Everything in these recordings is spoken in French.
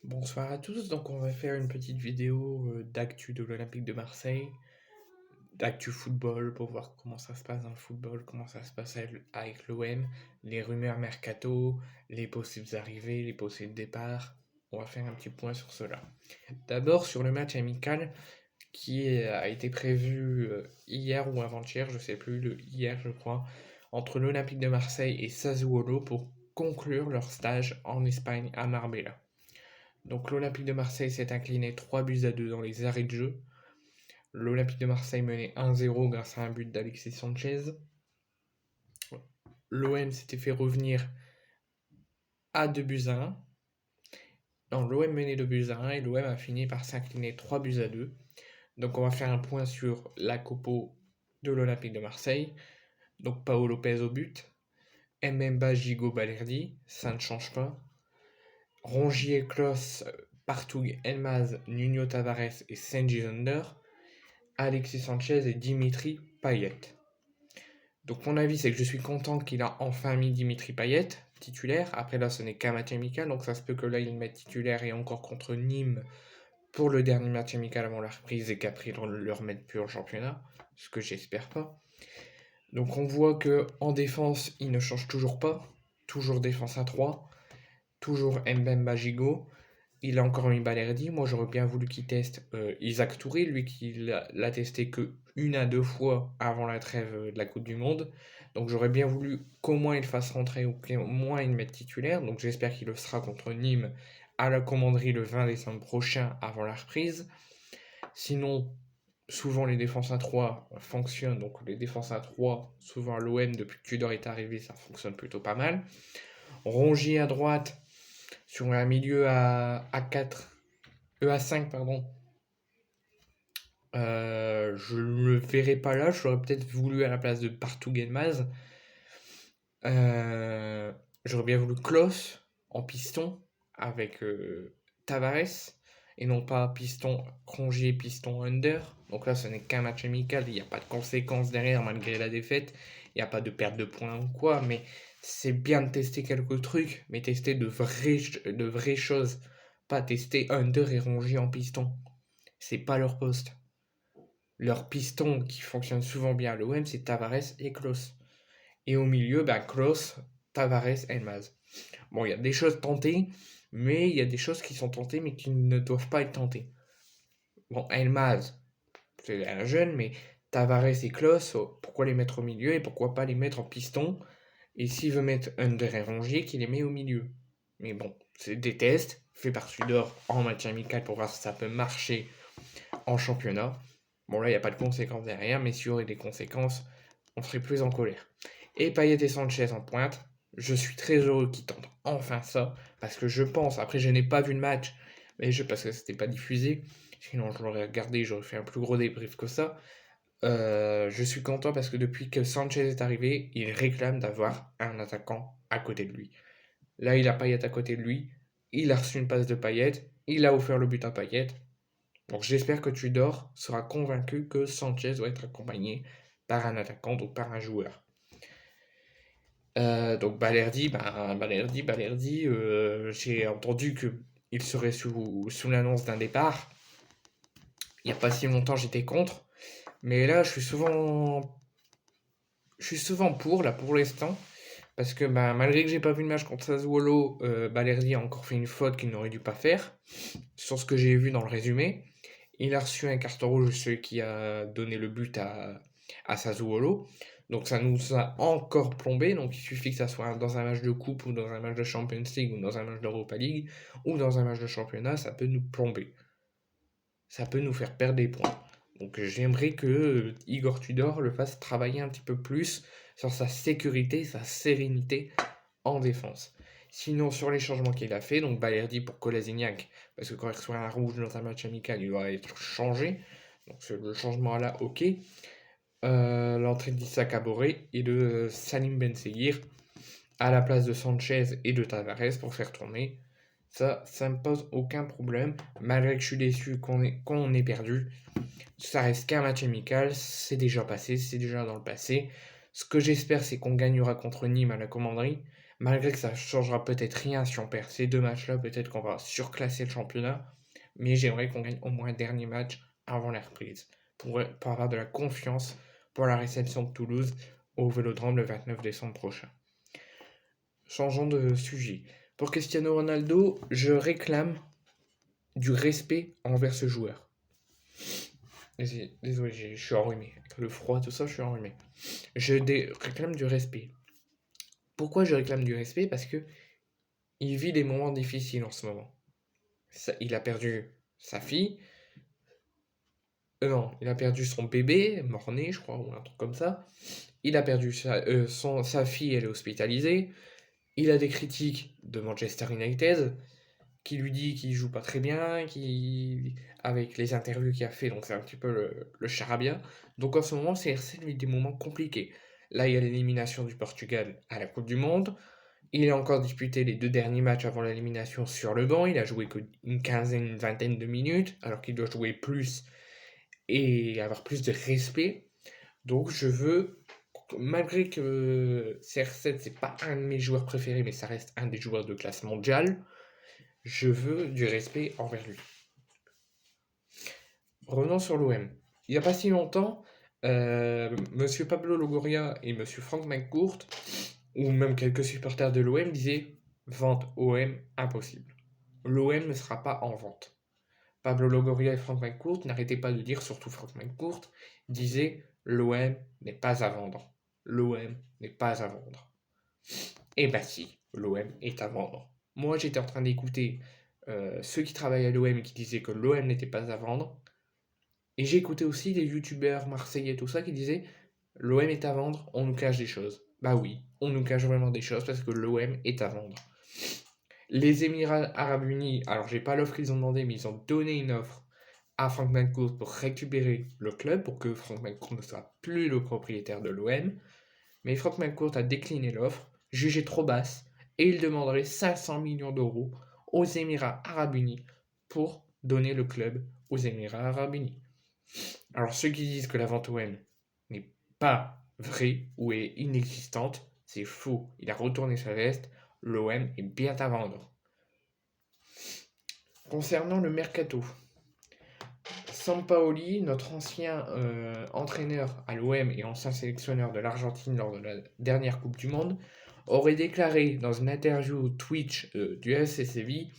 Bonsoir à tous, donc on va faire une petite vidéo d'actu de l'Olympique de Marseille, d'actu football pour voir comment ça se passe dans le football, comment ça se passe avec l'OM, les rumeurs mercato, les possibles arrivées, les possibles départs. On va faire un petit point sur cela. D'abord sur le match amical a été prévu hier ou avant-hier, je sais plus, hier je crois, entre l'Olympique de Marseille et Sassuolo pour conclure leur stage en Espagne à Marbella. Donc l'Olympique de Marseille s'est incliné 3 buts à 2 dans les arrêts de jeu. L'Olympique de Marseille menait 1-0 grâce à un but d'Alexis Sanchez. L'OM s'était fait revenir à 2 buts à 1. Non, l'OM menait 2 buts à 1 et l'OM a fini par s'incliner 3 buts à 2. Donc on va faire un point sur la compo de l'Olympique de Marseille. Donc Paolo Lopez au but, Mbemba, Gigot, Balerdi, ça ne change pas. Rongier, Klos, Partoug, Elmaz, Nuno Tavares et Sanji Under. Alexis Sanchez et Dimitri Payet. Donc mon avis c'est que je suis content qu'il a enfin mis Dimitri Payet titulaire. Après là ce n'est qu'un match amical, donc ça se peut que là il le mette titulaire et encore contre Nîmes pour le dernier match amical avant la reprise et qu'après ils le remettent plus en championnat, ce que j'espère pas. Donc on voit que en défense il ne change toujours pas, toujours défense à 3, toujours Mbemba Gigot. Il a encore mis Balerdi. Moi, j'aurais bien voulu qu'il teste Isaac Touré, lui qui l'a testé que une à deux fois avant la trêve de la Coupe du Monde. Donc, j'aurais bien voulu qu'au moins il fasse rentrer ou qu'au moins il mette titulaire. Donc, j'espère qu'il le sera contre Nîmes à la commanderie le 20 décembre prochain avant la reprise. Sinon, souvent les défenses à 3 fonctionnent. Donc, les défenses à 3, souvent à l'OM, depuis que Tudor est arrivé, ça fonctionne plutôt pas mal. Rongier à droite, sur un milieu à 4, à 5 pardon. Je ne le verrai pas là, j'aurais peut-être voulu à la place de Partout Gelmaz. J'aurais bien voulu Klaus en piston avec Tavares et non pas piston Rongier, piston under. Donc là, ce n'est qu'un match amical, il n'y a pas de conséquences derrière malgré la défaite, il n'y a pas de perte de points ou quoi, mais c'est bien de tester quelques trucs, mais tester de vraies choses, pas tester under et Rongier en piston. C'est pas leur poste. Leur piston qui fonctionne souvent bien à l'OM, c'est Tavares et Klaus. Et au milieu, ben Klaus, Tavares, Elmaz. Bon, il y a des choses tentées, mais il y a des choses qui sont tentées, mais qui ne doivent pas être tentées. Bon, Elmaz, c'est un jeune, mais Tavares et Klaus, pourquoi les mettre au milieu et pourquoi pas les mettre en piston? Et s'il veut mettre Under et Rongier, qu'il les met au milieu. Mais bon, c'est des tests faits par Sudor en match amical pour voir si ça peut marcher en championnat. Bon, là, il n'y a pas de conséquences derrière, mais s'il y aurait des conséquences, on serait plus en colère. Et Payet et Sanchez en pointe, je suis très heureux qu'ils tentent enfin ça, parce que je pense, après je n'ai pas vu le match, mais parce que c'était pas diffusé, sinon je l'aurais regardé, j'aurais fait un plus gros débrief que ça. Je suis content parce que depuis que Sanchez est arrivé, il réclame d'avoir un attaquant à côté de lui. Là, il a Payet à côté de lui, il a reçu une passe de Payet, il a offert le but à Payet, donc j'espère que Tudor sera convaincu que Sanchez doit être accompagné par un attaquant, donc par un joueur. Donc Balerdi, j'ai entendu qu'il serait sous l'annonce d'un départ. Il n'y a pas si longtemps j'étais contre, mais là je suis souvent pour, là pour l'instant, parce que malgré que j'ai pas vu le match contre Sassuolo, Balerdi a encore fait une faute qu'il n'aurait dû pas faire, sur ce que j'ai vu dans le résumé. Il a reçu un carton rouge, celui qui a donné le but à Sassuolo. Donc ça nous a encore plombé. Donc il suffit que ça soit dans un match de coupe ou dans un match de Champions League ou dans un match d'Europa League ou dans un match de championnat, ça peut nous plomber. Ça peut nous faire perdre des points. Donc j'aimerais que Igor Tudor le fasse travailler un petit peu plus sur sa sécurité, sa sérénité en défense. Sinon, sur les changements qu'il a fait, donc Balerdi pour Kolasinac, parce que quand il reçoit un rouge dans un match amical, il doit être changé. Donc le changement là, ok. L'entrée d'Issa Caboré et de Salim Ben Seguir à la place de Sanchez et de Tavares pour faire tourner. Ça me pose aucun problème, malgré que je suis déçu qu'on ait perdu. Ça reste qu'un match amical, c'est déjà passé, c'est déjà dans le passé. Ce que j'espère, c'est qu'on gagnera contre Nîmes à la commanderie, Malgré que ça changera peut-être rien si on perd ces 2 matchs-là, peut-être qu'on va surclasser le championnat, mais j'aimerais qu'on gagne au moins un dernier match avant la reprise, pour avoir de la confiance pour la réception de Toulouse au Vélodrome le 29 décembre prochain. Changeons de sujet. Pour Cristiano Ronaldo, je réclame du respect envers ce joueur. Désolé, je suis enrhumé. Avec le froid, tout ça, je suis enrhumé. Réclame du respect. Pourquoi je réclame du respect? Parce que il vit des moments difficiles en ce moment. Il a perdu sa fille. Non, il a perdu son bébé, mort-né, je crois, ou un truc comme ça. Il a perdu sa fille, elle est hospitalisée. Il a des critiques de Manchester United qui lui dit qu'il joue pas très bien, avec les interviews qu'il a fait, donc c'est un petit peu le charabia. Donc en ce moment, CR7 vit des moments compliqués. Là, il y a l'élimination du Portugal à la Coupe du Monde. Il a encore disputé les 2 derniers matchs avant l'élimination sur le banc. Il a joué qu'une quinzaine, une vingtaine de minutes, alors qu'il doit jouer plus et avoir plus de respect. Donc je veux, malgré que CR7 c'est pas un de mes joueurs préférés, mais ça reste un des joueurs de classe mondiale, je veux du respect envers lui. Revenons sur l'OM. Il n'y a pas si longtemps, Monsieur Pablo Longoria et Monsieur Frank McCourt, ou même quelques supporters de l'OM, disaient vente OM impossible. L'OM ne sera pas en vente. Pablo Longoria et Frank McCourt n'arrêtaient pas de dire, surtout Frank McCourt, disaient l'OM n'est pas à vendre. L'OM n'est pas à vendre. Et bah si, l'OM est à vendre. Moi j'étais en train d'écouter ceux qui travaillent à l'OM et qui disaient que l'OM n'était pas à vendre. Et j'ai écouté aussi des youtubeurs marseillais tout ça qui disaient l'OM est à vendre, on nous cache des choses. Bah oui, on nous cache vraiment des choses parce que l'OM est à vendre. Les Émirats Arabes Unis, alors j'ai pas l'offre qu'ils ont demandé, mais ils ont donné une offre à Frank McCourt pour récupérer le club, pour que Frank McCourt ne soit plus le propriétaire de l'OM. Mais Frank McCourt a décliné l'offre, jugée trop basse, et il demanderait 500 millions d'euros aux Émirats Arabes Unis pour donner le club aux Émirats Arabes Unis. Alors ceux qui disent que la vente OM n'est pas vraie ou est inexistante, c'est faux. Il a retourné sa veste, l'OM est bien à vendre. Concernant le mercato, Sampaoli, notre ancien entraîneur à l'OM et ancien sélectionneur de l'Argentine lors de la dernière Coupe du Monde, aurait déclaré dans une interview Twitch du FC Séville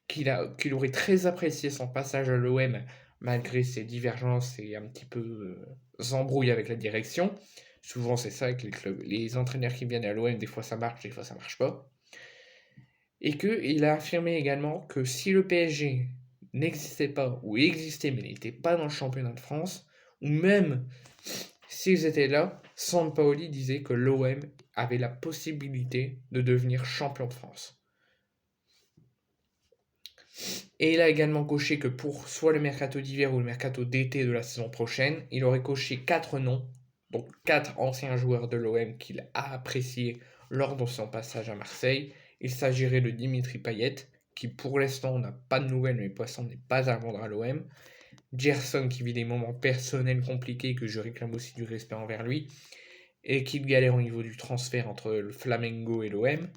qu'il aurait très apprécié son passage à l'OM malgré ses divergences et un petit peu embrouilles avec la direction. Souvent c'est ça avec les clubs. Les entraîneurs qui viennent à l'OM, des fois ça marche, des fois ça marche pas. Et qu'il a affirmé également que si le PSG n'existait pas, ou existait mais n'était pas dans le championnat de France, ou même s'ils étaient là, Sampaoli disait que l'OM avait la possibilité de devenir champion de France. Et il a également coché que pour soit le mercato d'hiver ou le mercato d'été de la saison prochaine, il aurait coché 4 noms, donc 4 anciens joueurs de l'OM qu'il a appréciés lors de son passage à Marseille. Il s'agirait de Dimitri Payet, qui pour l'instant n'a pas de nouvelles, mais Poisson n'est pas à vendre à l'OM. Gerson, qui vit des moments personnels compliqués, que je réclame aussi du respect envers lui, et qui galère au niveau du transfert entre le Flamengo et l'OM.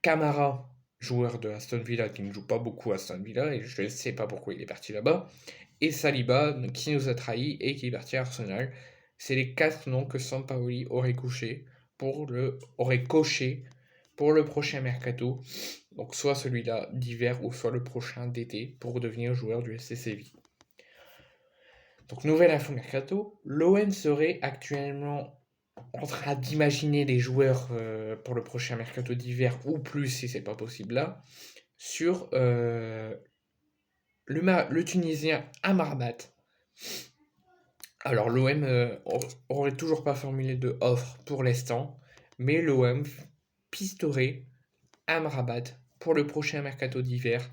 Camara, joueur de Aston Villa qui ne joue pas beaucoup à Aston Villa, et je ne sais pas pourquoi il est parti là-bas. Et Saliba, qui nous a trahis et qui est parti à Arsenal. C'est les 4 noms que Sampaoli aurait coché pour le prochain mercato. Donc soit celui-là d'hiver ou soit le prochain d'été pour devenir joueur du SC Séville. Donc nouvelle info mercato, l'OM serait actuellement en train d'imaginer des joueurs pour le prochain mercato d'hiver ou plus si c'est pas possible là, sur le Tunisien Amrabat. Alors l'OM aurait toujours pas formulé de offre pour l'instant, mais l'OM pisterait Amrabat pour le prochain mercato d'hiver.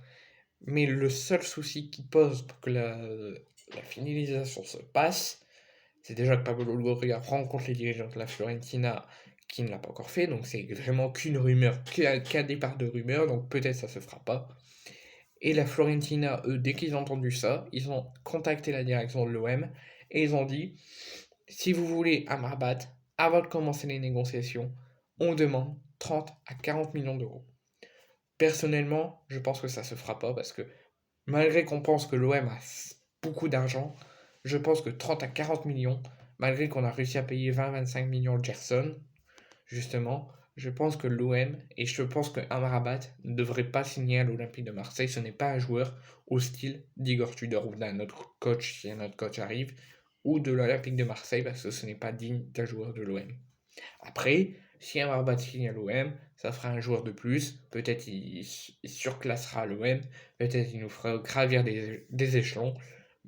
Mais le seul souci qui pose pour que la finalisation se passe, c'est déjà que Pablo Longoria rencontre les dirigeants de la Fiorentina qui ne l'a pas encore fait, donc c'est vraiment qu'une rumeur, qu'un départ de rumeur, donc peut-être ça se fera pas. Et la Fiorentina, eux, dès qu'ils ont entendu ça, ils ont contacté la direction de l'OM et ils ont dit si vous voulez Amrabat, avant de commencer les négociations, on demande 30 à 40 millions d'euros. Personnellement, je pense que ça se fera pas parce que malgré qu'on pense que l'OM a beaucoup d'argent, je pense que 30 à 40 millions, malgré qu'on a réussi à payer 20-25 millions de Gerson, justement, je pense que l'OM et je pense que Amrabat ne devrait pas signer à l'Olympique de Marseille. Ce n'est pas un joueur au style d'Igor Tudor ou d'un autre coach si un autre coach arrive, ou de l'Olympique de Marseille parce que ce n'est pas digne d'un joueur de l'OM. Après, si Amrabat signe à l'OM, ça fera un joueur de plus. Peut-être il surclassera l'OM, peut-être il nous fera gravir des échelons,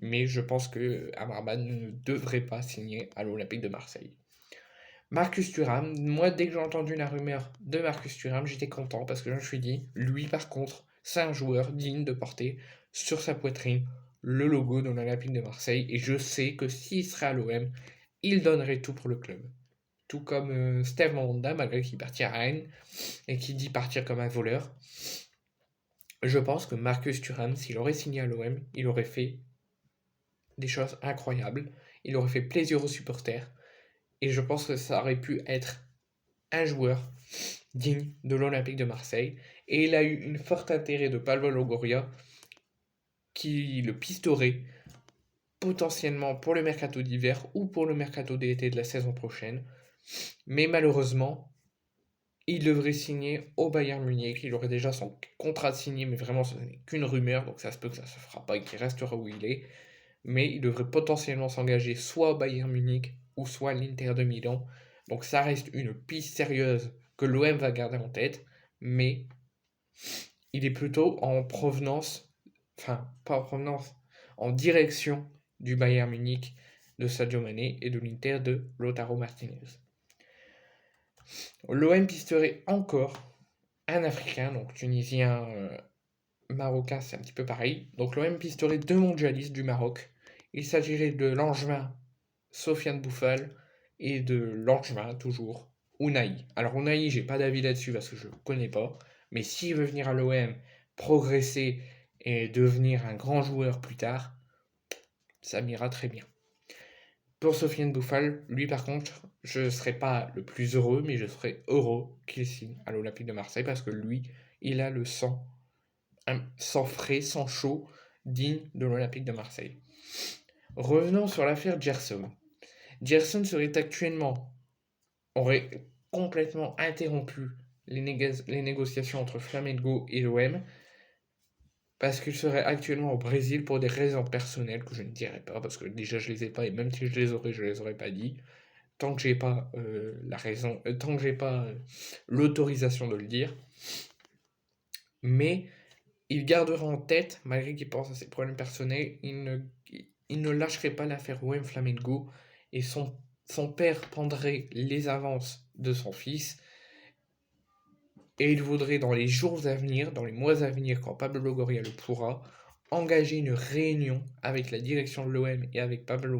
mais je pense que Amrabat ne devrait pas signer à l'Olympique de Marseille. Marcus Thuram, moi dès que j'ai entendu la rumeur de Marcus Thuram, j'étais content parce que je me suis dit, lui par contre, c'est un joueur digne de porter sur sa poitrine le logo de l'Olympique de Marseille et je sais que s'il serait à l'OM, il donnerait tout pour le club. Tout comme Steve Mandanda, malgré qu'il partit à Rennes et qui dit partir comme un voleur. Je pense que Marcus Thuram, s'il aurait signé à l'OM, il aurait fait des choses incroyables, il aurait fait plaisir aux supporters et je pense que ça aurait pu être un joueur digne de l'Olympique de Marseille. Et il a eu une forte intérêt de Pablo Longoria qui le pistorait potentiellement pour le mercato d'hiver ou pour le mercato d'été de la saison prochaine. Mais malheureusement, il devrait signer au Bayern Munich. Il aurait déjà son contrat signé, mais vraiment ce n'est qu'une rumeur, donc ça se peut que ça se fera pas et qu'il restera où il est. Mais il devrait potentiellement s'engager soit au Bayern Munich ou soit à l'Inter de Milan. Donc ça reste une piste sérieuse que l'OM va garder en tête, mais il est plutôt en provenance, enfin pas en provenance, en direction du Bayern Munich de Sadio Mané et de l'Inter de Lautaro Martinez. L'OM pisterait encore un Africain, donc tunisien, marocain, c'est un petit peu pareil. Donc l'OM pisterait deux mondialistes du Maroc. Il s'agirait de l'Angevin Sofiane Bouffal et de l'Angevin, toujours, Unai. Alors Unai, j'ai pas d'avis là-dessus parce que je ne connais pas. Mais s'il veut venir à l'OM, progresser et devenir un grand joueur plus tard, ça m'ira très bien. Pour Sofiane Bouffal, lui par contre, je ne serais pas le plus heureux, mais je serais heureux qu'il signe à l'Olympique de Marseille parce que lui, il a le sang, un sang frais, sang chaud, digne de l'Olympique de Marseille. Revenons sur l'affaire Gerson. Gerson aurait complètement interrompu les négociations entre Flamengo et l'OM parce qu'il serait actuellement au Brésil pour des raisons personnelles que je ne dirai pas parce que déjà je les ai pas et même si je les aurais pas dit tant que j'ai pas la raison, tant que j'ai pas l'autorisation de le dire. Mais il gardera en tête, malgré qu'il pense à ses problèmes personnels, il ne lâcherait pas l'affaire OM Flamengo et son père prendrait les avances de son fils et il voudrait dans les jours à venir, dans les mois à venir, quand Pablo Longoria le pourra, engager une réunion avec la direction de l'OM et avec Pablo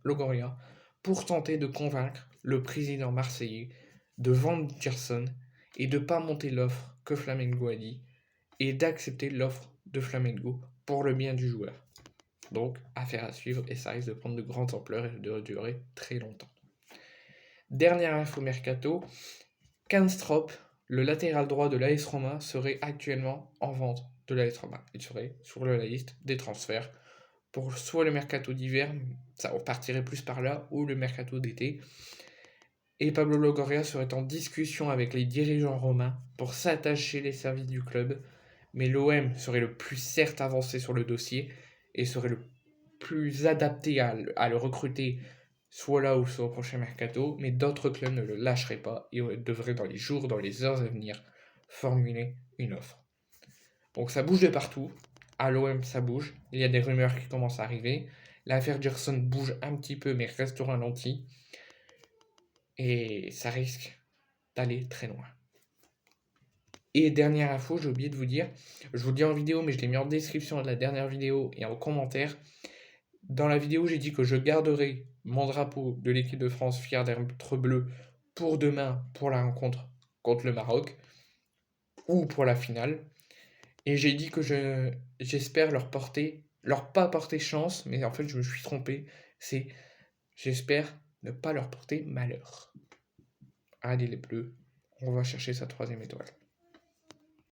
Longoria pour tenter de convaincre le président marseillais de vendre Gerson et de ne pas monter l'offre que Flamengo a dit et d'accepter l'offre de Flamengo pour le bien du joueur. Donc, affaire à suivre et ça risque de prendre de grandes ampleurs et de durer très longtemps. Dernière info mercato, Kahnstrop, le latéral droit de l'AS Roma, serait actuellement en vente de l'AS Roma. Il serait sur la liste des transferts pour soit le mercato d'hiver, ça repartirait plus par là, ou le mercato d'été. Et Pablo Longoria serait en discussion avec les dirigeants romains pour s'attacher les services du club, mais l'OM serait le plus certes avancé sur le dossier et serait le plus adapté à le recruter soit là ou soit au prochain mercato, mais d'autres clubs ne le lâcheraient pas et devraient dans les jours, dans les heures à venir, formuler une offre. Donc ça bouge de partout, à l'OM ça bouge, il y a des rumeurs qui commencent à arriver, l'affaire Gerson bouge un petit peu mais reste ralenti, et ça risque d'aller très loin. Et dernière info, j'ai oublié de vous dire, je vous le dis en vidéo mais je l'ai mis en description de la dernière vidéo et en commentaire. Dans la vidéo, j'ai dit que je garderai mon drapeau de l'équipe de France fier d'être bleu pour demain, pour la rencontre contre le Maroc, ou pour la finale. Et j'ai dit que j'espère leur pas porter chance, mais en fait je me suis trompé, c'est j'espère ne pas leur porter malheur. Allez les bleus, on va chercher sa troisième étoile.